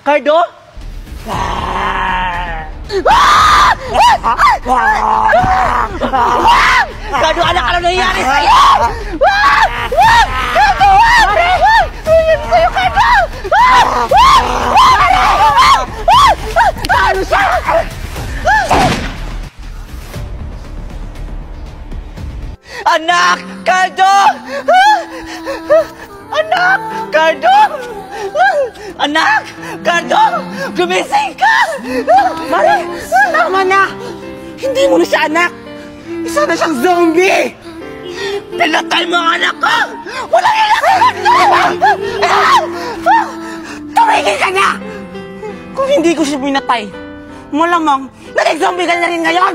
Cardo? Cardo, anak, ano nangyayari sa'yo? Cardo, sa'yo, Cardo! Ano siya? Anak! Cardo! Anak! Cardo! Anak! Cardo! Gumising ka! Mare! Tama na! Hindi mo na siya anak! Isa na siyang zombie! Pinatay mo ang anak ko! Walang ilang Cardo! Tumigil ka na! Kung hindi ko siya pinatay, malamang naging zombie ka na rin ngayon!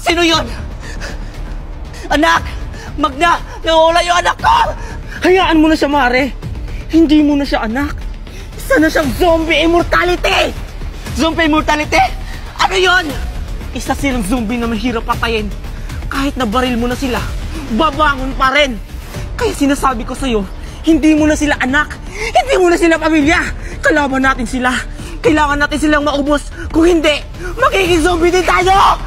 Sino yun? Anak! Magna! Nawala yung anak ko! Hayaan mo na siya, Mare! Hindi mo na siya anak! Isa na siyang zombie immortality! Zombie immortality? Ano yun? Isa silang zombie na mahirap patayin. Kahit na baril mo na sila, babangon pa rin! Kaya sinasabi ko sa'yo, hindi mo na sila anak! Hindi mo na sila pamilya! Kalaban natin sila! Kailangan natin silang maubos! Kung hindi, magiging zombie din tayo!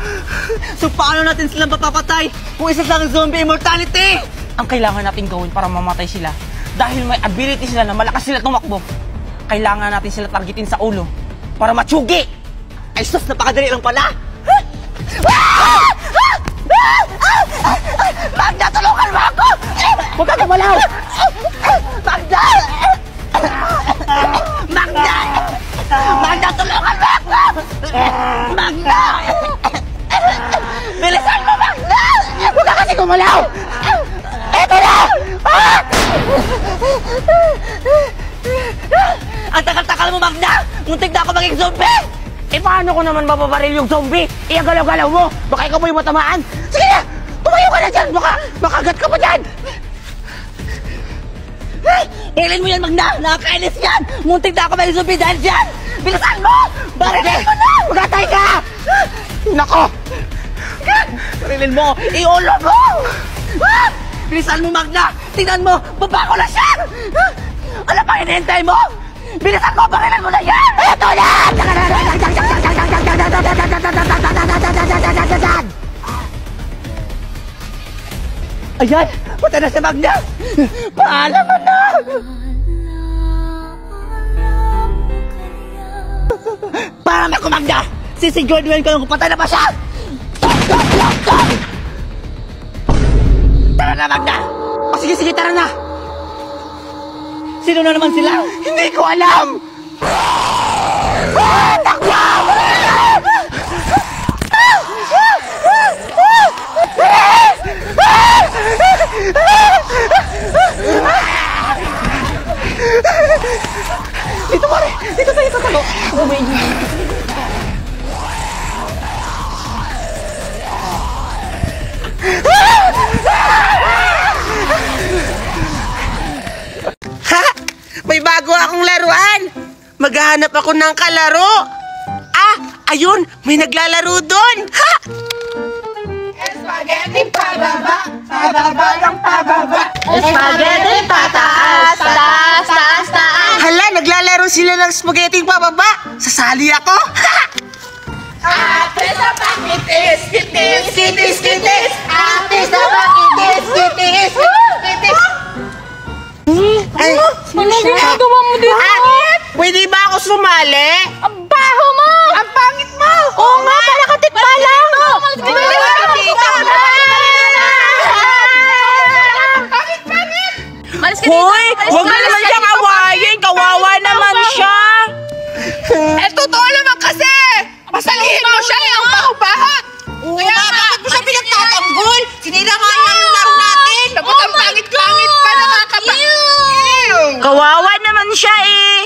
So paano natin silang mapapatay kung isa silang zombie immortality? Ang kailangan natin gawin para mamatay sila, dahil may ability sila na malakas sila tumakbo, kailangan natin sila targetin sa ulo para matsugi! Ay sus, napakadali lang pala! Magda, tulungan mo ako! Huwag ka gumalaw! Magda! Magda! Magda, tulungan mo ako! Magda! Bilisan mo, Magda! Huwag ka kasi gumalaw! Eto na! Ang tagal-tagal mo, Magda! Muntik na ako maging zombie! Eh paano ko naman mababaril yung zombie? Iyagalaw-galaw mo! Baka ikaw mo yung matamaan! Sige na! Tumayo ka na dyan! Makagat ka pa dyan! Barilin mo yan, Magda! Nakakainis yan! Muntik na ako maging zombie dahil dyan! Bilisan mo! Barilin mo na! Magatay ka! Nako! Barilin mo! Iulo mo! Bilisan mo, Magda! Tingnan mo! Baba ko na siya! Ano pang hinihintay mo? Bilisan mo! Barilin mo na yan! Eto na! Ayan! Punta na si Magda! Paalam mo na! Paalam ako, Magda! Sisiguraduhin ko yung patay na pa siya! Tara na, Magda! O sige, tara na! Sino na naman sila? Hindi ko alam! Takbo! Dito, Mare! Dito tayo sa talo! Ha! May bago akong laruan! Maghahanap ako ng kalaro! Ah! Ayun! May naglalaro doon! Ha! Spaghetti pababa, pababa ng pababa. Spaghetti pataas, taas, taas, taas. Hala! Naglalaro sila ng spaghetti pababa! Sasali ako! Ha! Ate sa pakitis, kitis, kitis, kitis. Ate sa pakitis, kitis, kitis. Ay! Ano ginagawa mo dito? Pwede ba ako sumali? Ang baho mo! Ang pangit mo! Oo nga, pala katikpa lang! Malis ka dito! Hoy! Huwag mo naman siyang awayin! Kawawa naman siya! Eh, totoo naman kasi! Pasalihin mo siya eh, ang baho-bahot! Kaya bakit mo siya pinagtatanggol? Sinira nga niya yung laro natin! Dapat ang pangit-langit pa, nakakaba... Kawawa naman siya eh!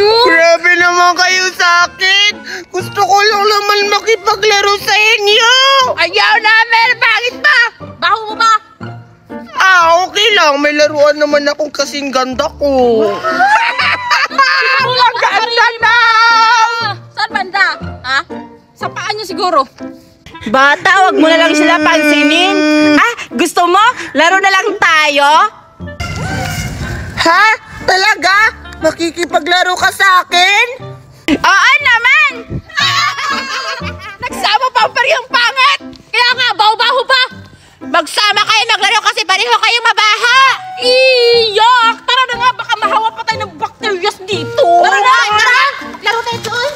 Grabe naman kayo sa akin! Gusto ko lang naman makipaglaro sa inyo! Ayaw namin! Bakit ba? Baho mo ba? Ah, okay lang. May laruan naman akong kasing ganda ko. Ang ganda na! Saan banda? Ha? Sa paa niyo siguro. Bata, wag mo na lang sila pansinin. Ah, gusto mo? Laro na lang tayo? Ha? Talaga? Makikipaglaro ka sa akin? Oo naman! Nagsama pa ang parehong pangit! Kaya nga, baho-baho pa! Magsama kayo maglaro kasi pareho kayong mabaha! Iyak! Tara na nga, baka mahawa pa tayo ng bacterias dito! Tara na! Tara! Laro tayo doon!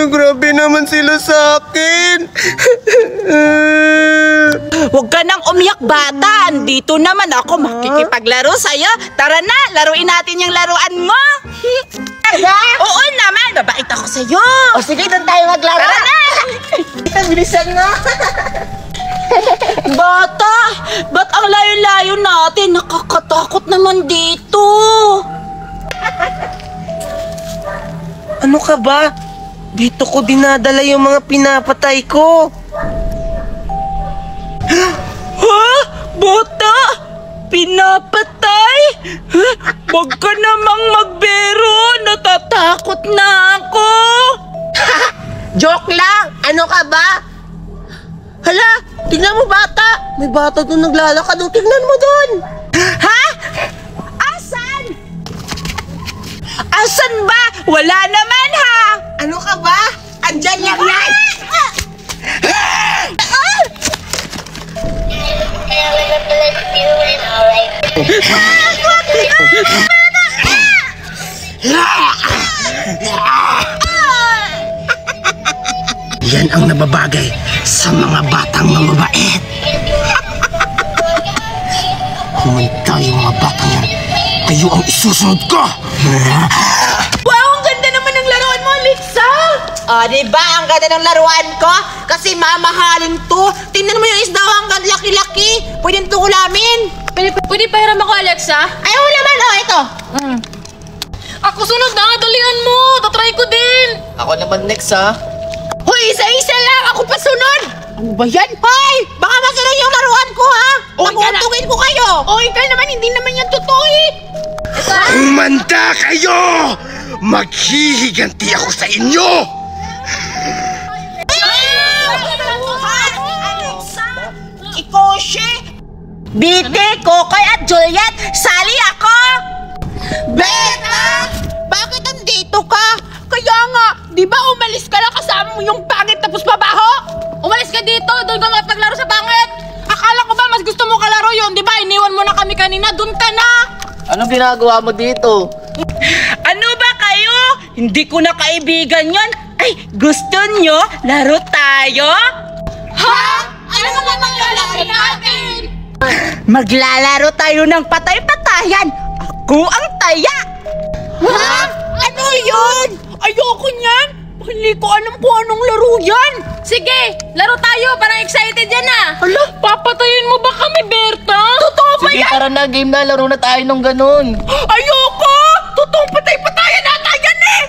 Grabe naman sila sa akin. Huwag ka nang umiyak, bata. Andito naman ako makikipaglaro sa'yo. Tara na, laruin natin yung laruan mo. Oo naman, babait ako sa'yo. O sige, doon tayo maglaro. Tara na! Bilisan na. Bata, ba't ang layo-layo natin? Nakakatakot naman dito. Ano ka ba? Dito ko dinadala yung mga pinapatay ko. Ha? Bata? Pinapatay? Huwag ka namang magbero. Natatakot na ako. Joke lang! Ano ka ba? Hala, tignan mo bata! May bata doon naglalakad. Tignan mo doon! Ha? Asan? Asan ba? Wala naman ha! Ano ka ba? Andyan lang yan! Yan ang nababagay sa mga batang mamabait. Kumanta yung mga batang yan. Kayo ang isusunod ko! Wow, ang ganda naman ng laruan mo, Lixa! Diba? Ang ganda ng laruan ko? Kasi mamahalin to. Tingnan mo yung isda, hanggang laki-laki. Pwede ito ulamin. Pwede pahiram ako, Alexa? Ay, wala man. Oh, ito. Ako sunod na, dalihan mo! Tatry ko din! Ako naman next, ha? Hoy, isa-isa lang. Ako pa sunod. Ano ba yan? Hoy! Baka masira yung laruan ko, ha? Pakuntungin ko kayo. Oy, ka naman, hindi naman yan totoo eh! Humanda kayo! Maghihiganti ako sa inyo! Alexa! Ikoshi! Bite, Kokoy at Juliet! Sali ako! Beta! Bakit andito ka? Kaya nga, di ba umalis ka lang kasama mo yung pangit tapos mabaho? Umalis ka dito, doon ka mapaglaro sa pangit! Akala ko ba mas gusto mo kalaro yun, di ba? Iniwan mo na kami kanina, doon ka na! Anong ginagawa mo dito? Ano ba kayo? Hindi ko na kaibigan yon. Ay, gusto nyo? Laro tayo? Ha? Ano ka naman lalaro natin? Maglalaro tayo ng patay-patayan. Ako ang taya. Ha? Ano yun? Ayoko niyan! Hindi ko alam kung anong laro yan! Sige, laro tayo! Parang excited yan ah! Hala, papatayin mo ba kami, Berta? Totoo ba Sige, yan? tara na, game na. Laro na tayo ng ganun. Ayoko! Totoong patay-patayan nata yan eh!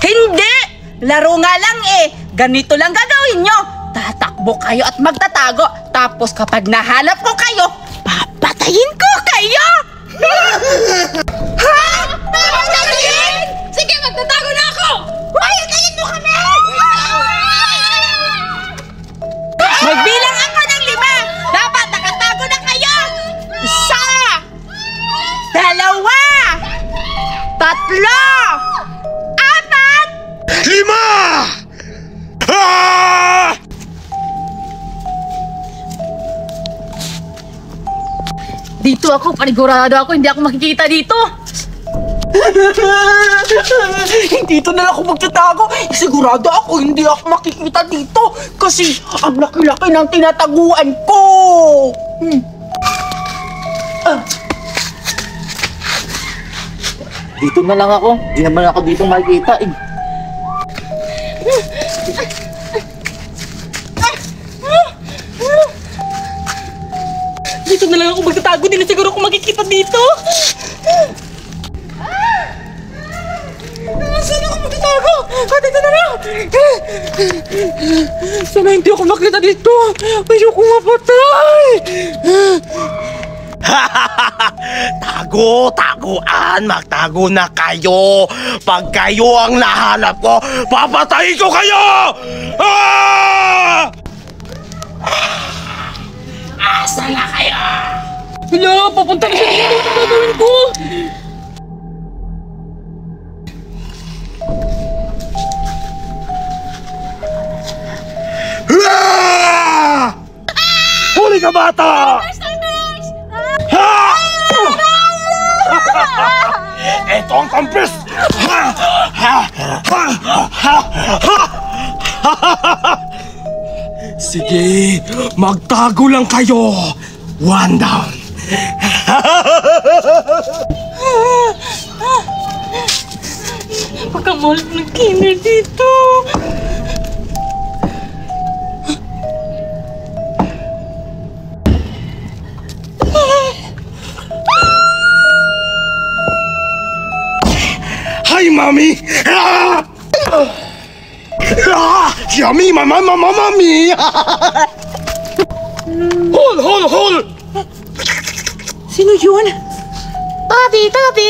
Hindi! Laro nga lang eh! Ganito lang gagawin nyo! Tatakbo kayo at magtatago. Tapos kapag nahanap ko kayo, papatayin ko kayo! Ha? Papatayin? Sige, magtatago na ako! Hoy, tayin mo kami! Magbilang ako ng 5. Dapat nakatago na kayo! 1, 2, 3, 4! 5! Ah! Dito ako, panigurado ako, hindi ako makikita dito! Dito na lang ako magtatago. Sigurado ako hindi ako makikita dito. Kasi ang laki-laki ng tinataguan ko. Dito na lang ako. Hindi naman ako dito makikita eh. Dito na lang ako magtatago, hindi na siguro ako makikita dito! Saan ako magtatago? Dito na lang! Sana hindi ako makita dito! Ayoko mapatay! Tago-taguan! Magtago na kayo! Pag kayo ang nahanap ko, papatayin ko kayo! Ah! Hala, papunta ko sa dito! Ano gagawin ko? ka, bata! Ha! Ito ang kampis! Sige, magtago lang kayo. One down. Pagkamulit ng killer dito. Hi, Mommy! Yummy, mama, mommy! Hold! Sino yun? Tabi!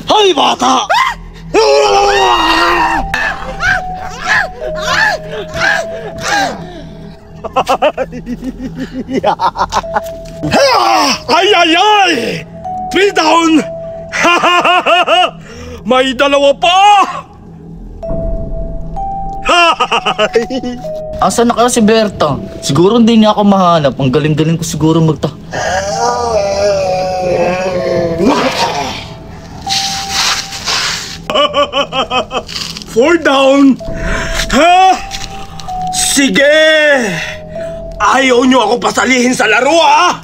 Hi, bata! Ay! 3 down! May dalawa pa! Asan na kaya si Berta? Siguro hindi niya ako mahanap. Ang galing-galing ko siguro magta... 4 down! Ha? Sige! Ayaw niyo ako pasalihin sa laro, ha?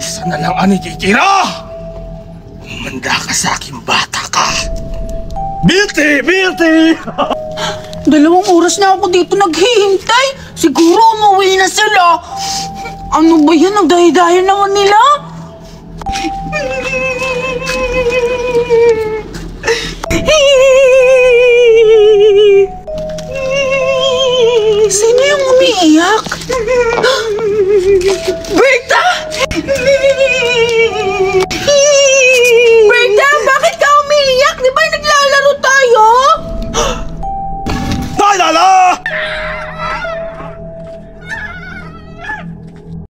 Isa na lang ang ititira! Umanda ka sa akin, bata ka! Beauty! 2 oras na ako dito naghihintay. Siguro umuwi na sila. Ano ba yan? Ang dahi-dahi naman nila. Sino yung umiiyak? Berta!